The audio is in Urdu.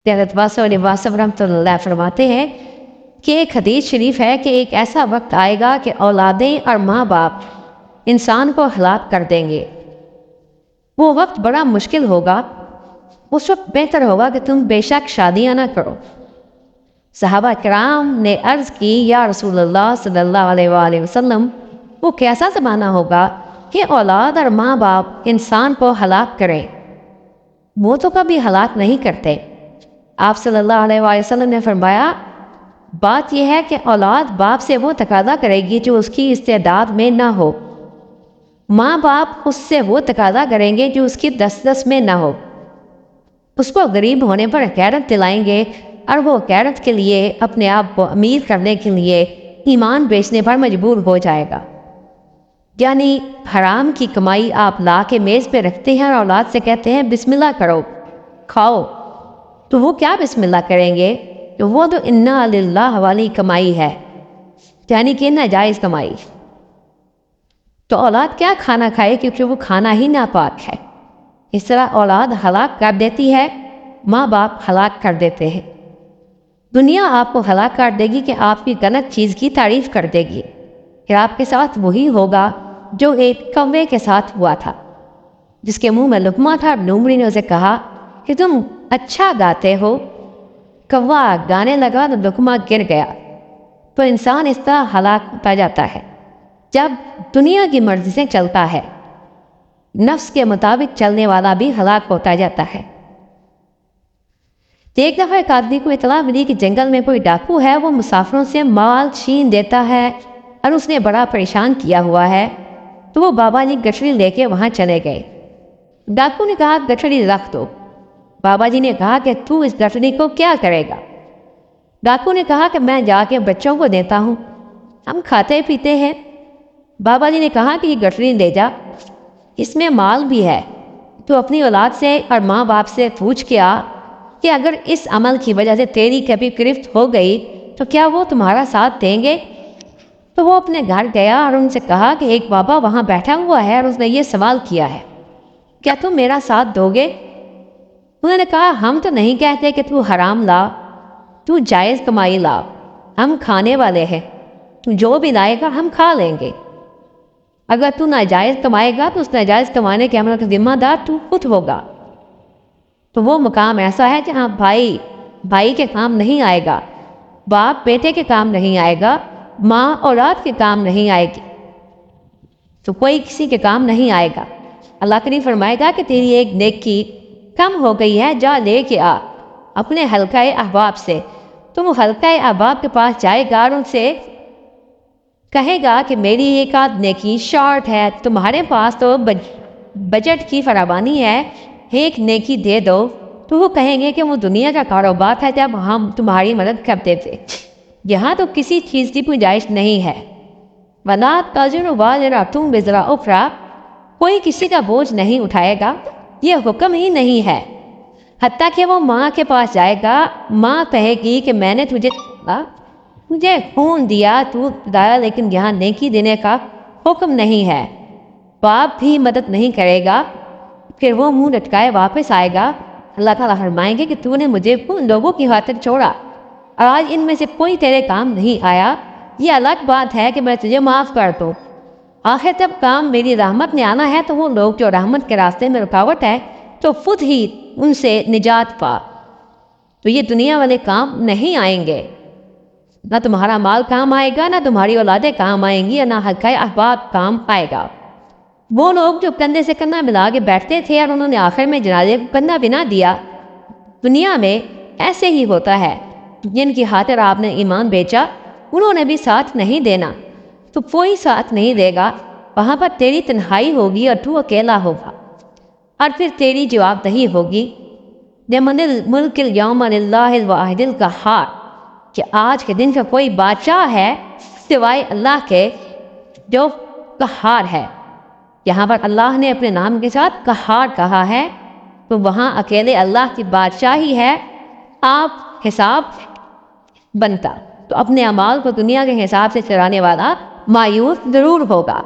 حضرت واصف علیہ واسف رحمۃ اللہ فرماتے ہیں کہ ایک حدیث شریف ہے کہ ایک ایسا وقت آئے گا کہ اولادیں اور ماں باپ انسان کو ہلاک کر دیں گے۔ وہ وقت بڑا مشکل ہوگا، اس وقت بہتر ہوگا کہ تم بے شک شادیاں نہ کرو۔ صحابہ کرام نے عرض کی، یا رسول اللہ صلی اللہ علیہ وآلہ وسلم، وہ کیسا زمانہ ہوگا کہ اولاد اور ماں باپ انسان کو ہلاک کریں؟ وہ تو کبھی ہلاک نہیں کرتے۔ آپ صلی اللہ علیہ وآلہ وسلم نے فرمایا، بات یہ ہے کہ اولاد باپ سے وہ تقاضا کرے گی جو اس کی استعداد میں نہ ہو، ماں باپ اس سے وہ تقاضا کریں گے جو اس کی دسترس میں نہ ہو۔ اس کو غریب ہونے پر غیرت دلائیں گے اور وہ غیرت کے لیے اپنے آپ کو امیر کرنے کے لیے ایمان بیچنے پر مجبور ہو جائے گا۔ یعنی حرام کی کمائی آپ لا کے میز پہ رکھتے ہیں اور اولاد سے کہتے ہیں بسم اللہ کرو، کھاؤ، تو وہ کیا بسم اللہ کریں گے؟ تو وہ تو انا للہ والی کمائی ہے، یعنی کہ ناجائز کمائی۔ تو اولاد کیا کھانا کھائے، کیونکہ وہ کھانا ہی ناپاک ہے۔ اس طرح اولاد ہلاک کر دیتی ہے، ماں باپ ہلاک کر دیتے ہیں۔ دنیا آپ کو ہلاک کر دے گی کہ آپ کی غلط چیز کی تعریف کر دے گی، پھر آپ کے ساتھ وہی ہوگا جو ایک کوے کے ساتھ ہوا تھا، جس کے منہ میں لقمہ تھا اور لومڑی نے اسے کہا کہ تم اچھا گاتے ہو۔ کوا گانے لگا تو لقمہ گر گیا۔ تو انسان اس طرح ہلاک ہوتا جاتا ہے جب دنیا کی مرضی سے چلتا ہے، نفس کے مطابق چلنے والا بھی ہلاک ہوتا جاتا ہے۔ ایک دفعہ ایک آدمی کو اطلاع ملی کہ جنگل میں کوئی ڈاکو ہے، وہ مسافروں سے مال چھین دیتا ہے اور اس نے بڑا پریشان کیا ہوا ہے۔ تو وہ بابا جی گٹھڑی لے کے وہاں چلے گئے۔ ڈاکو نے کہا گٹھڑی رکھ دو۔ بابا جی نے کہا کہ تو اس گٹھڑی کو کیا کرے گا؟ ڈاکو نے کہا کہ میں جا کے بچوں کو دیتا ہوں، ہم کھاتے پیتے ہیں۔ بابا جی نے کہا کہ یہ گٹھڑی لے جا، اس میں مال بھی ہے، تو اپنی اولاد سے اور ماں باپ سے پوچھ کے آ کہ اگر اس عمل کی وجہ سے تیری کبھی گرفت ہو گئی تو کیا وہ تمہارا ساتھ دیں گے؟ تو وہ اپنے گھر گیا اور ان سے کہا کہ ایک بابا وہاں بیٹھا ہوا ہے اور اس نے یہ سوال کیا ہے، کیا تم میرا ساتھ دو گے؟ انہوں نے کہا ہم تو نہیں کہتے کہ تو حرام لا، تو جائز کمائی لا، ہم کھانے والے ہیں، تو جو بھی لائے گا ہم کھا لیں گے۔ اگر تو ناجائز کمائے گا تو اس ناجائز کمانے کے عمل کا ذمہ دار تو خود ہوگا۔ تو وہ مقام ایسا ہے جہاں بھائی کے کام نہیں آئے گا، باپ بیٹے کے کام نہیں آئے گا، ماں اولاد کے کام نہیں آئے گی، تو کوئی کسی کے کام نہیں آئے گا۔ اللہ کریم فرمائے گا کہ تیری ایک نیکی کم ہو گئی ہے، جا لے کے آ اپنے حلقہ احباب سے۔ تو وہ حلقہ احباب کے پاس جائے گا اور ان سے کہے گا کہ میری ایک آدھ نیکی شارٹ ہے، تمہارے پاس تو بجٹ کی فراوانی ہے، ایک نیکی دے دو۔ تو وہ کہیں گے کہ وہ دنیا کا کاروبار تھا جب ہم تمہاری مدد کرتے تھے، یہاں تو کسی چیز کی گنجائش نہیں ہے۔ وَلَا تَزِرُ وَازِرَةٌ وِزْرَ أُخْرَىٰ، کوئی کسی کا بوجھ نہیں اٹھائے گا، یہ حکم ہی نہیں ہے۔ حتیٰ کہ وہ ماں کے پاس جائے گا، ماں کہے گی کہ میں نے تجھے خون دیا، تو دایا، لیکن یہاں نیکی دینے کا حکم نہیں ہے۔ باپ بھی مدد نہیں کرے گا، پھر وہ منہ لٹکائے واپس آئے گا۔ اللہ تعالیٰ فرمائیں گے کہ تو نے مجھے ان لوگوں کی خاطر چھوڑا اور آج ان میں سے کوئی تیرے کام نہیں آیا، یہ الگ بات ہے کہ میں تجھے معاف کر دوں۔ آخر جب کام میری رحمت نے آنا ہے تو وہ لوگ جو رحمت کے راستے میں رکاوٹ ہے تو خود ہی ان سے نجات پا۔ تو یہ دنیا والے کام نہیں آئیں گے، نہ تمہارا مال کام آئے گا، نہ تمہاری اولادیں کام آئیں گی، نہ حلقہ احباب کام آئے گا۔ وہ لوگ جو کندھے سے کندھا ملا کے بیٹھتے تھے اور انہوں نے آخر میں جنازے کو کندھا بھی نہ دیا، دنیا میں ایسے ہی ہوتا ہے۔ جن کی خاطر آپ نے ایمان بیچا انہوں نے بھی ساتھ نہیں دینا، تو کوئی ساتھ نہیں دے گا، وہاں پر تیری تنہائی ہوگی اور تو اکیلا ہوگا، اور پھر تیری جواب دہی ہوگی لمن الملک اليوم للہ الواحد القہار، کہ آج کے دن کا کوئی بادشاہ ہے سوائے اللہ کے جو قہار ہے۔ یہاں پر اللہ نے اپنے نام کے ساتھ قہار کہا ہے، تو وہاں اکیلے اللہ کی بادشاہی ہے۔ آپ حساب بنتا تو اپنے اعمال کو دنیا کے حساب سے چلانے والا مایوس ضرور ہوگا۔